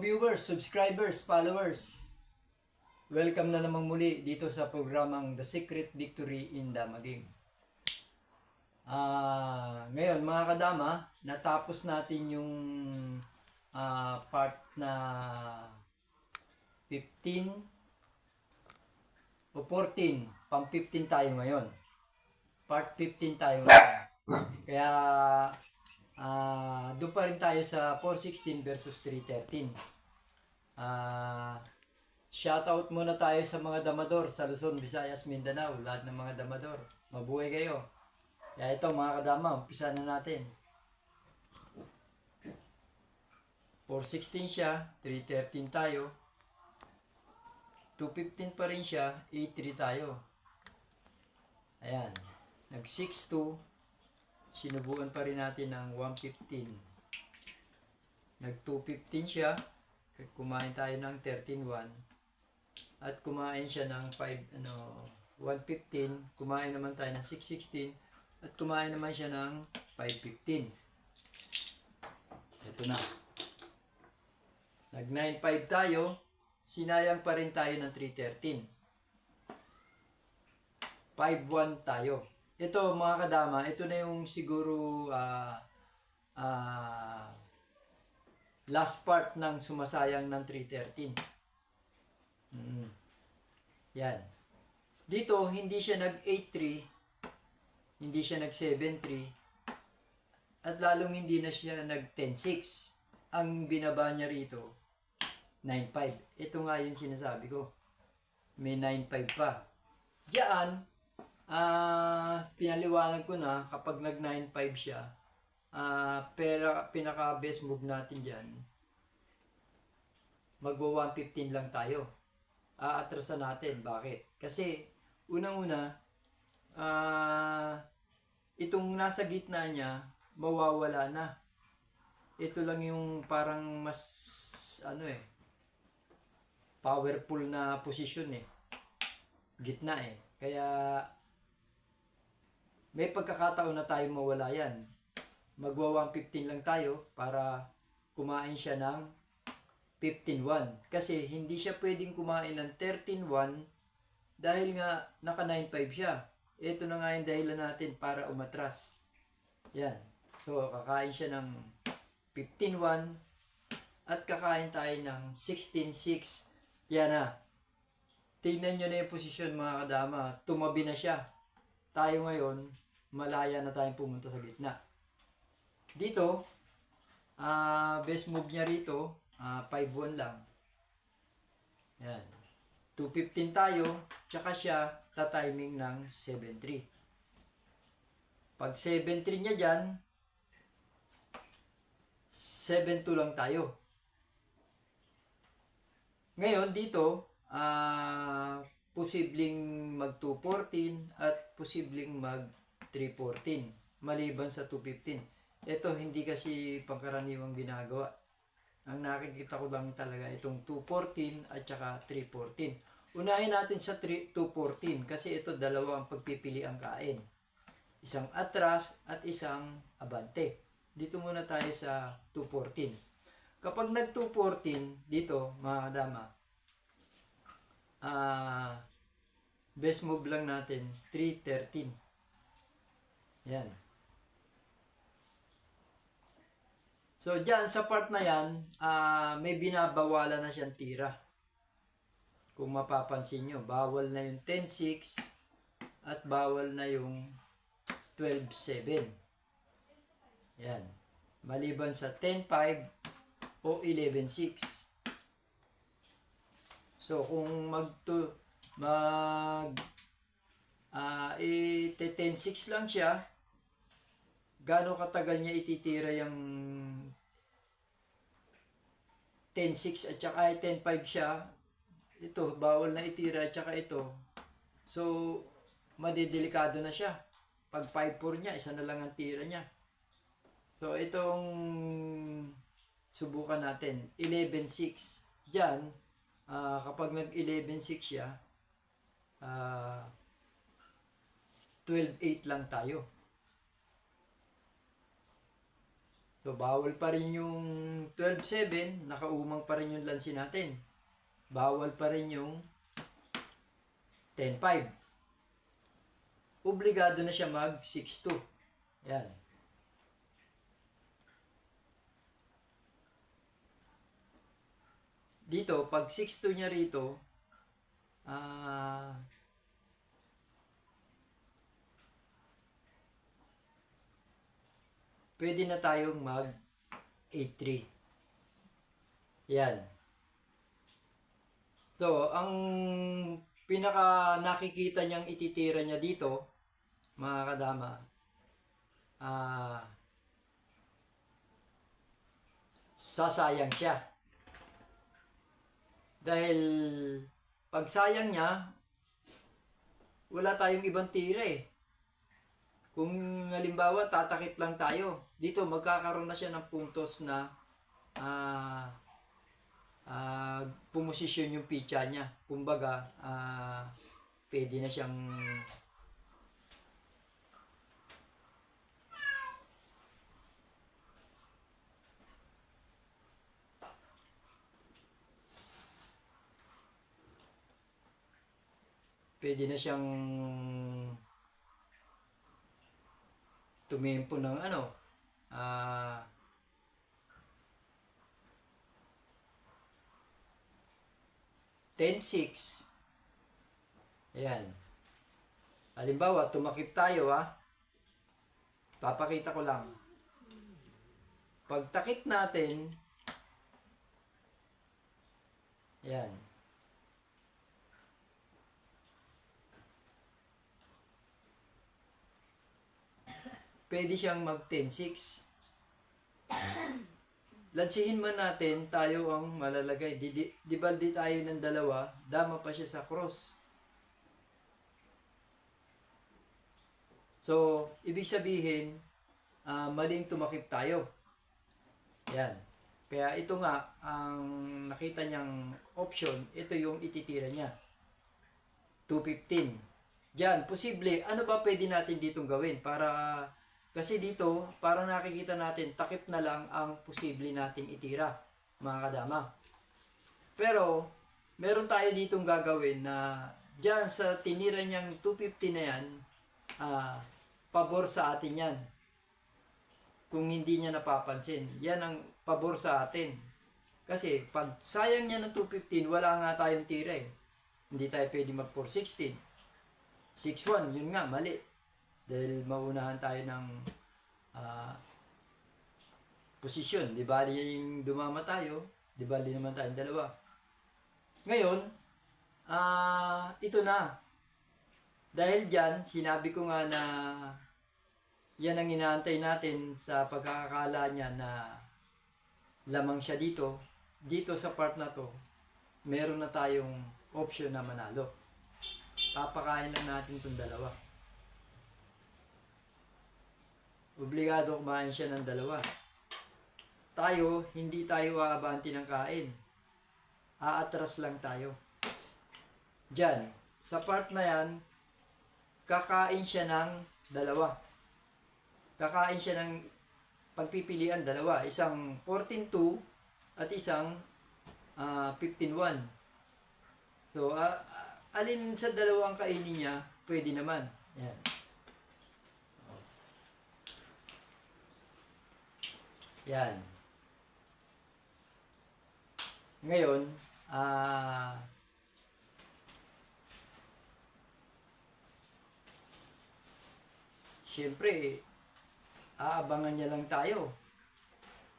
viewers, subscribers, followers. Welcome na namang muli dito sa programang The Secret Victory in Dama Game. Ngayon mga kadama, natapos natin yung part na 15 o 14. Pang 15 tayo ngayon. Part 15 tayo ngayon. Kaya doon pa rin tayo sa 416 versus 313. Shoutout muna tayo sa mga damador sa Luzon, Visayas, Mindanao. Lahat ng mga damador. Mabuhay kayo. Kaya ito mga kadama, umpisa na natin. 416 siya, 313 tayo. 215 pa rin siya, 83 tayo. Ayan. Nag 6-2. Sinubukan pa rin natin ng 115. Nag 215 siya. Kumain tayo ng 13-1. At kumain siya ng 115. Kumain naman tayo ng 616. At kumain naman siya ng 515. Ito na. Nag 9-5 tayo. Sinayang pa rin tayo ng 313. 5-1 tayo. Ito mga kadama, ito na yung siguro last part ng sumasayang ng 313. Yan. Dito, hindi siya nag 8-3, hindi siya nag 7-3, at lalong hindi na siya nag 10-6. Ang binaba niya rito, 9-5. Ito nga yung sinasabi ko. May 9-5 pa. Diyan, pinaliwanag ko na kapag nag 9-5 siya, pero pinaka best move natin dyan, magwa 115 lang tayo. Aatrasan natin. Bakit? Kasi unang-una, itong nasa gitna niya mawawala na. Ito lang yung parang mas powerful na posisyon gitna kaya may pagkakataon na tayo mawala yan. Magwa 115 lang tayo para kumain siya ng 15-1. Kasi hindi siya pwedeng kumain ng 13-1 dahil nga naka 9-5 siya. Ito na nga yung dahilan natin para umatras. Yan. So, kakain siya ng 15-1 at kakain tayo ng 16-6. Yan na. Tingnan nyo na yung posisyon mga kadama. Tumabi na siya. Tayo ngayon, malaya na tayong pumunta sa gitna. Dito, best move niya rito, 5-1 lang. Yan. 215 tayo, tsaka siya tatiming ng 7-3. Pag 7-3 niya dyan, 7-2 lang tayo. Ngayon dito, posibleng mag 214 at posibleng mag 314 maliban sa 215. Ito hindi kasi pangkaraniwang ginagawa. Ang nakikita ko lang talaga itong 214 at saka 314. Unahin natin sa 214 kasi ito dalawa ang pagpipili ang kain. Isang atras at isang abante. Dito muna tayo sa 214. Kapag nag 214 dito mga kadama, best move lang natin 313. Yan. So dyan sa part na yan, may binabawalan na siyang tira. Kung mapapansin nyo, bawal na yung 10-6 at bawal na yung 12-7. Yan. Maliban sa 10-5 o 11-6. So kung 10-6 lang siya, gaano katagal niya ititira yung 10-6 at saka 10-5 siya. Ito, bawal na itira at saka ito. So, madidelikado na siya. Pag 5-4 niya, isa na lang ang tira niya. So, itong subukan natin. 11-6. Diyan, kapag nag-11-6 siya, 12-8 lang tayo. So, bawal pa rin yung 12-7, nakaumang pa rin yung lansi natin. Bawal pa rin yung 10-5. Obligado na siya mag 6-2. Yan. Dito, pag 6-2 niya rito, pwede na tayong mag 8-3. Yan. So, ang pinaka nakikita niyang ititira niya dito, mga kadama, sasayang siya. Dahil pag sayang niya, wala tayong ibang tira eh. Kung halimbawa tatakip lang tayo, dito magkakaroon na siya ng puntos na pumosisyon yung pitcha niya. Kumbaga, pwede na siyang tumempo ng 10-6. Ayan. Halimbawa, tumakip tayo papakita ko lang. Pag takip natin, ayan. Pwede siyang mag 10-6. Lansihin man natin, tayo ang malalagay. Di baldi tayo ng dalawa, dama pa siya sa cross. So, ibig sabihin, maling tumakip tayo. Yan. Kaya ito nga, ang nakita niyang option, ito yung ititira niya. 215. Diyan, posible, ano ba pwede natin ditong gawin para... Kasi dito, para nakikita natin, takip na lang ang posible nating itira, mga kadama. Pero, meron tayo ditong gagawin na dyan sa tinira niyang 250 na yan, pabor sa atin yan. Kung hindi niya napapansin, yan ang pabor sa atin. Kasi, pag sayang niya ng 215, wala nga tayong tira eh. Hindi tayo pwede mag 416. 6-1, yun nga, mali. Dahil maunahan tayo ng posisyon. Di ba yung dumama tayo, di ba naman tayong dalawa. Ngayon, ito na. Dahil dyan, sinabi ko nga na yan ang inaantay natin sa pagkakakala niya na lamang siya dito. Dito sa part na to, meron na tayong option na manalo. Papakain lang natin itong dalawa. Obligado kumain siya ng dalawa. Tayo, hindi tayo aabanti ng kain. Aatras lang tayo. Diyan, sa part na yan, kakain siya ng dalawa. Kakain siya ng pagpipilian dalawa. Isang 14-2 at isang 15-1. So, alin sa dalawang kainin niya, pwede naman. Yan. Yan. Ngayon, siyempre, aabangan niya lang tayo.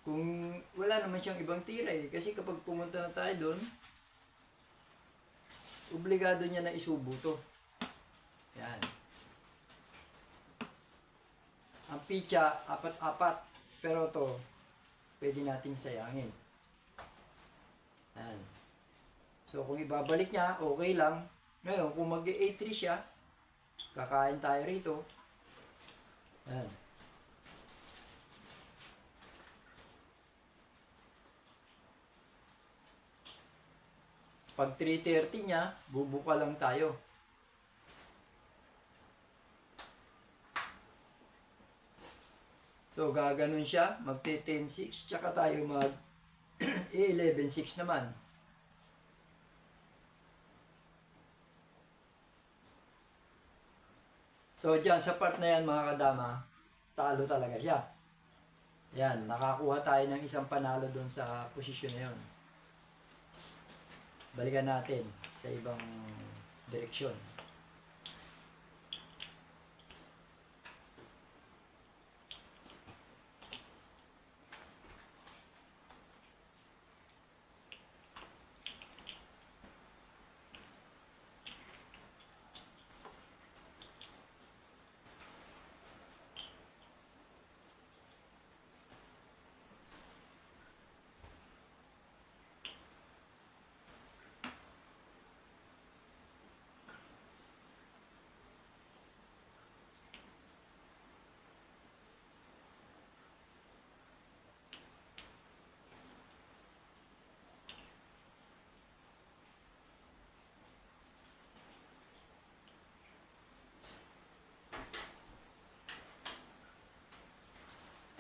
Kung wala naman siyang ibang tira eh. Kasi kapag pumunta na tayo doon, obligado niya na isubo to. Yan. Ang pitcha, 4-4. Pero to, pwede nating sayangin. Yan. So, kung ibabalik niya, okay lang. Ngayon, kung mag-A3 siya, kakain tayo rito. Yan. Pag 3:30 niya, bubuka lang tayo. So, gaganon siya, magte-10-6, tsaka tayo mag 11-6 naman. So, dyan, sa part na yan, mga kadama, talo talaga siya. Yan, nakakuha tayo ng isang panalo doon sa posisyon na yun. Balikan natin sa ibang direksyon.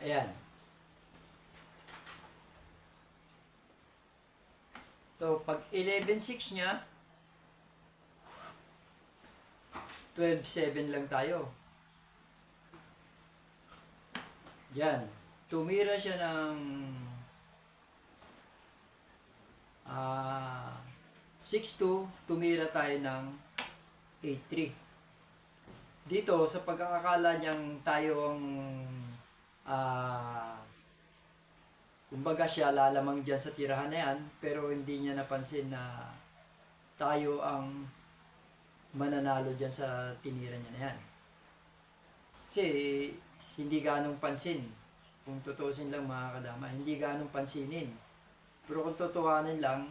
Ayan. So, pag 11-6 niya, 12-7 lang tayo. Diyan. Tumira siya ng 6-2, tumira tayo ng 8-3. Dito, sa pagkakakala niyang tayo ang kumbaga siya lalamang dyan sa tirahan na yan, pero hindi niya napansin na tayo ang mananalo dyan sa tinira niya na yan. Kasi hindi ganong pansin. Kung tutusin lang mga kadama, hindi ganong pansinin. Pero kung tutuhanin lang,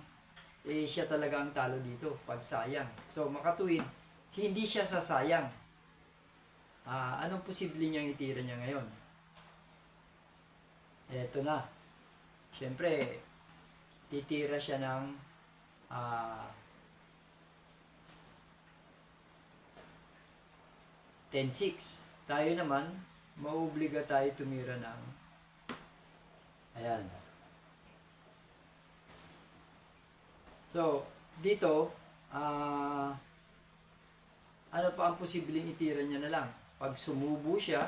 siya talaga ang talo dito, pag sayang. So makatuwid, hindi siya sasayang. Anong posible niyang itira niya ngayon? Eto na. Siyempre, titira siya ng 10-6. Tayo naman, mauobliga tayo tumira ng ayan. So, dito, ano pa ang posibleng itira niya na lang? Pag sumubo siya,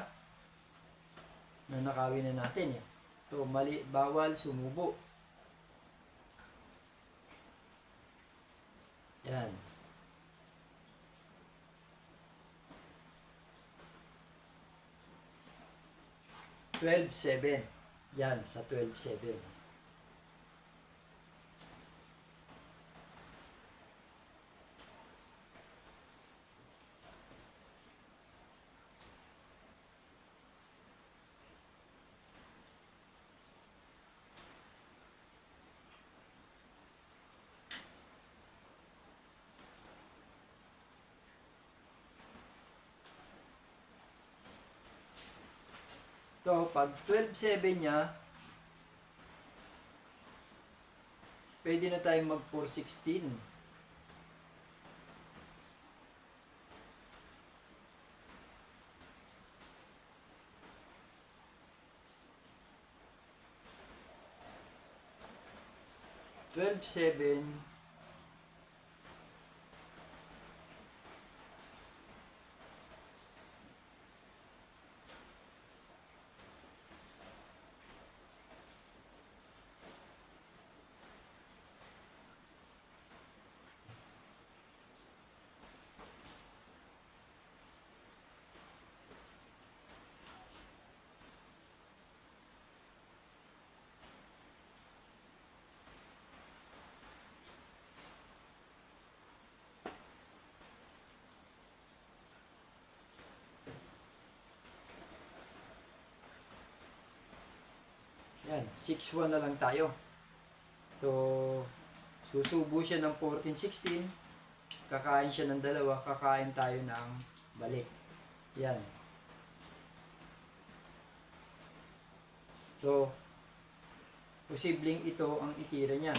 nanakawin na natin eh. So, mali, bawal sumubo. Yan. $12-7. Yan, sa 12-7. So, pag 12-7 niya, pwede na tayong mag 4-16. $12-7. Yan, 6-1 na lang tayo. So, susubo siya ng 14-16, kakain siya ng dalawa, kakain tayo ng balik. Yan. So, posibleng ito ang itira niya.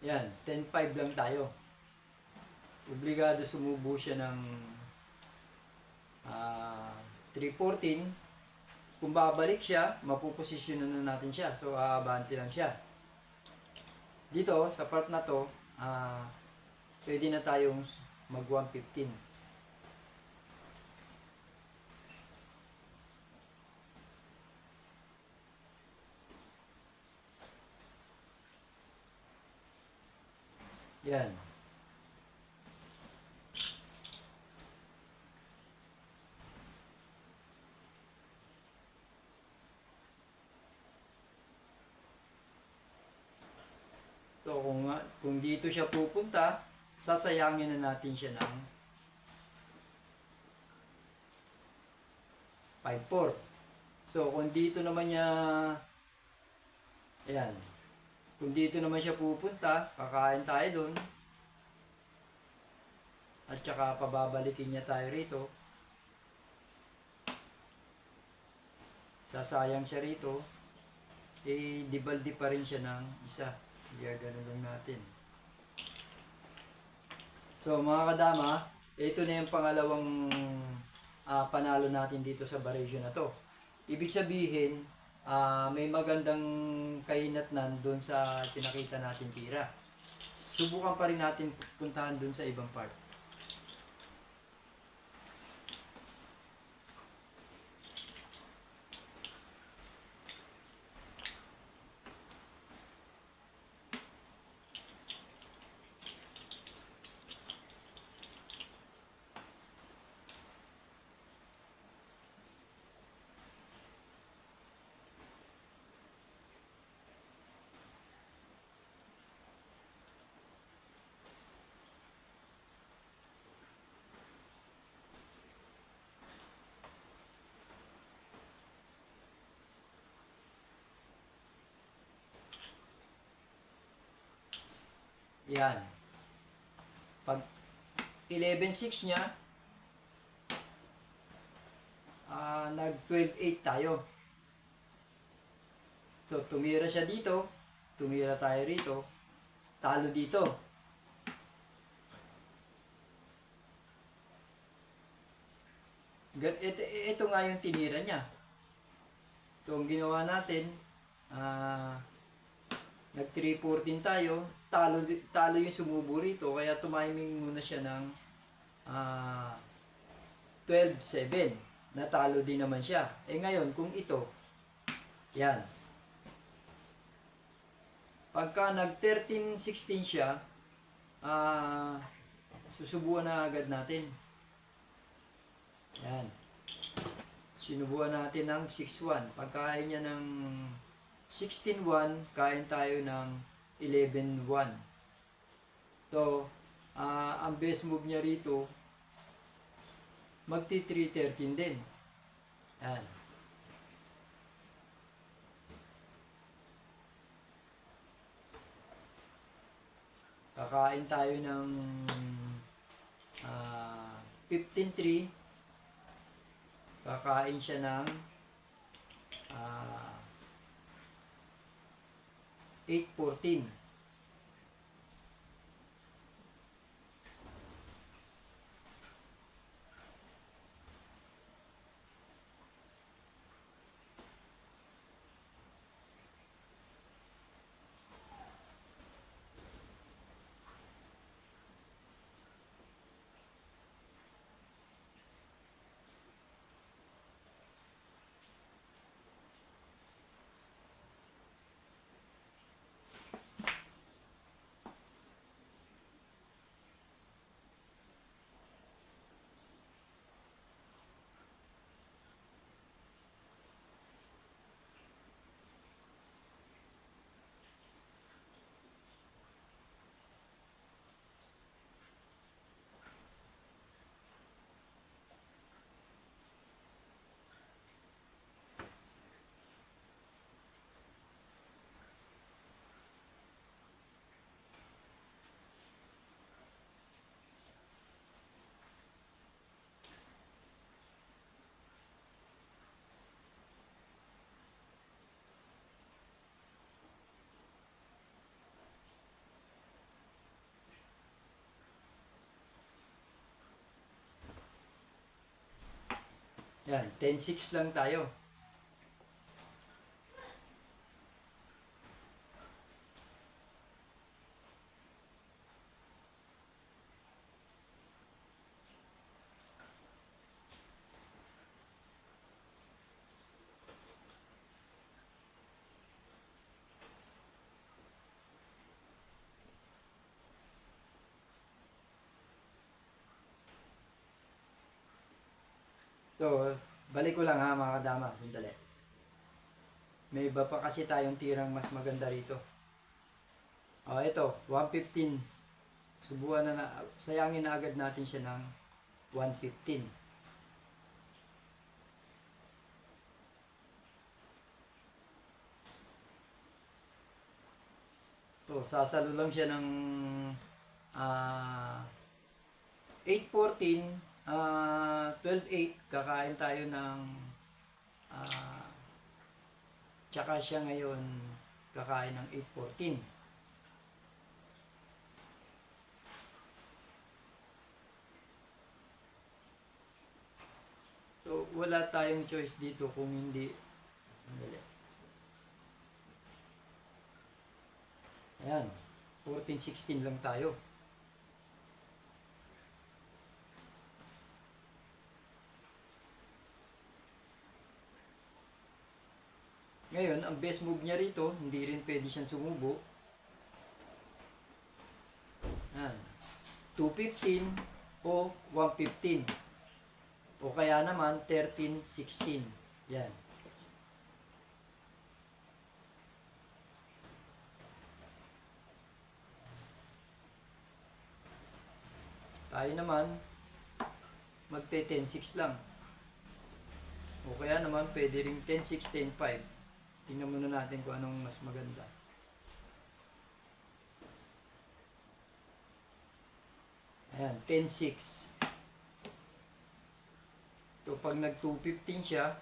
Yan, 10.5 lang tayo. Obligado sumubo siya ng 3.14. Kung babalik siya, mapuposisyonan na natin siya. So, aabante lang siya. Dito, sa part na to, pwede na tayong mag 115. Yan. So, kung dito siya pupunta, sasayangin na natin siya ng 5.4. So, kung dito naman niya, ayan, kung dito naman siya pupunta, kakain tayo dun, at saka pababalikin niya tayo rito, sasayang siya rito, dibaldi pa rin siya ng isa. Kaya ganun lang natin. So mga kadama, ito na yung pangalawang panalo natin dito sa variation na to. Ibig sabihin, may magandang kahinatnan doon sa pinakita natin tira. Subukan pa rin natin puntahan doon sa ibang part. Yan. Pag 11.6 niya, nag 12.8 tayo. So, tumira siya dito, tumira tayo rito, talo dito. Ito nga yung tinira niya. Ito ang ginawa natin, nag 3.14 tayo, talo yung sumubo rito, kaya tumiming muna siya ng 12.7. Natalo din naman siya. Ngayon, kung ito, yan. Pagka nag 13.16 siya, susubuan na agad natin. Yan. Sinubuan natin ng 6.1. Pagkain niya ng 16.1, kain tayo ng 11.1. So, ang best move niya rito, magti 3.13 din. Yan. Kakain tayo ng 15.3. Kakain siya ng 8.14. Yan, 10-6 lang tayo. So, balik ko lang ha mga kadama, sandali. May iba pa kasi tayong tirang mas maganda rito. Ito, 115. Subukan na, sayangin na agad natin siya ng 115. So, sasalo lang siya ng 814, 12.8. Kakain tayo ng tsaka siya ngayon kakain ng 814. So, wala tayong choice dito kung hindi. Ayan, 14-16 lang tayo. Ngayon, ang best move niya rito, hindi rin pwede siyang sumubo. Ayan, 215 o 115. O kaya naman 13-16. Yan. Tayo naman magte 10-6 lang. O kaya naman pwede ring 10-6, 10-5. Tingnan muna natin kung anong mas maganda. Ayan, 10-6. So pag nag 215 siya,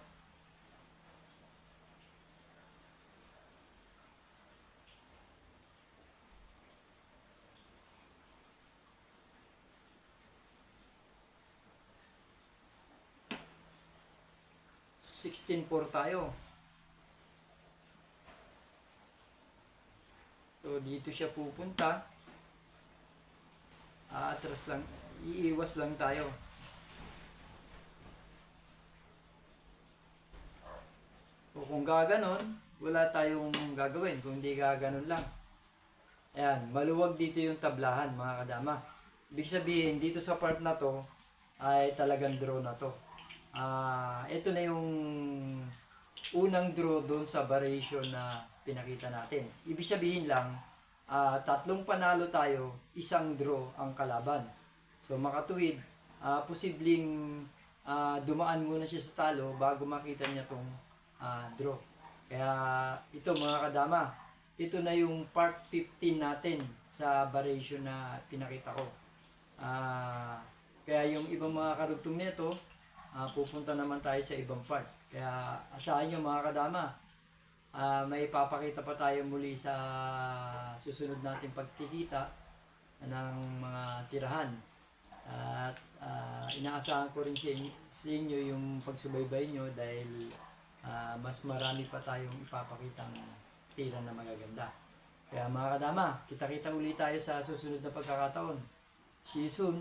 $16.4 tayo. So dito siya pupunta. Atras lang, iiwas lang tayo. O kung gaganon, wala tayong gagawin. Kung hindi gaganon lang. Ayan, maluwag dito yung tablahan mga kadama. Ibig sabihin, dito sa part na to, ay talagang draw na to. Ito na yung unang draw doon sa variation na pinakita natin. Ibig sabihin lang, tatlong panalo tayo, isang draw ang kalaban. So makatuwid, posibleng dumaan muna siya sa talo bago makita niya tong draw. Kaya ito mga kadama, ito na yung part 15 natin sa variation na pinakita ko. Kaya yung ibang mga karugtong nito, pupunta naman tayo sa ibang part. Kaya asahan nyo mga kadama, may papakita pa tayo muli sa susunod natin pagkikita ng mga tirahan. At inaasahan ko rin sa inyo yung pagsubaybay nyo dahil mas marami pa tayong ipapakitang tira na magaganda. Kaya mga kadama, kita-kita ulit tayo sa susunod na pagkakataon. See you soon!